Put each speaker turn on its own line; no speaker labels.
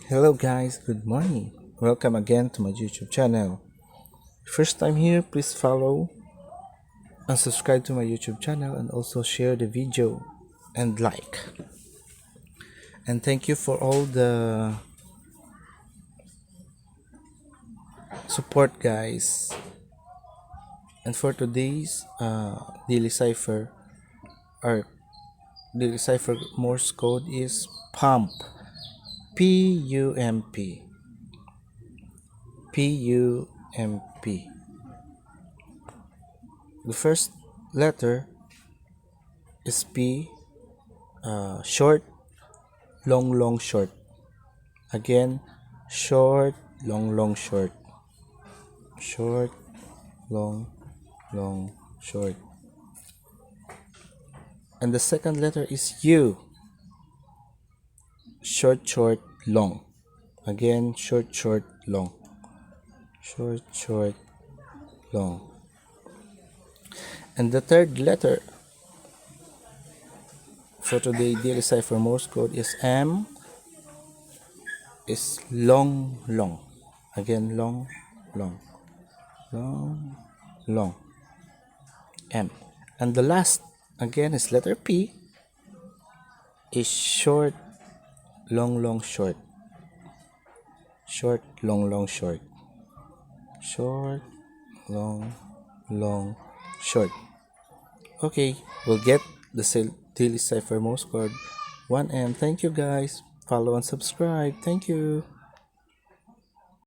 Hello guys, good morning. Welcome again to my YouTube channel. First time here, please follow and subscribe to my YouTube channel and also share the video and like. And thank you for all the support guys. And for today's daily cipher, our daily cipher Morse code is pump. P-U-M-P. P-U-M-P. The first letter is P, short, long, short. Again, short, long, short. Short, long, short. And the second letter is U, short, long. Again, short, long. Short, long. And the third letter for today daily cipher Morse code is M, is long. Again, long, M. And the last again is letter P, is short, long, short. Short, long, short. Short, long, short. Okay, we'll get the daily cipher Morse code 1M. Thank you guys. Follow and subscribe. Thank you.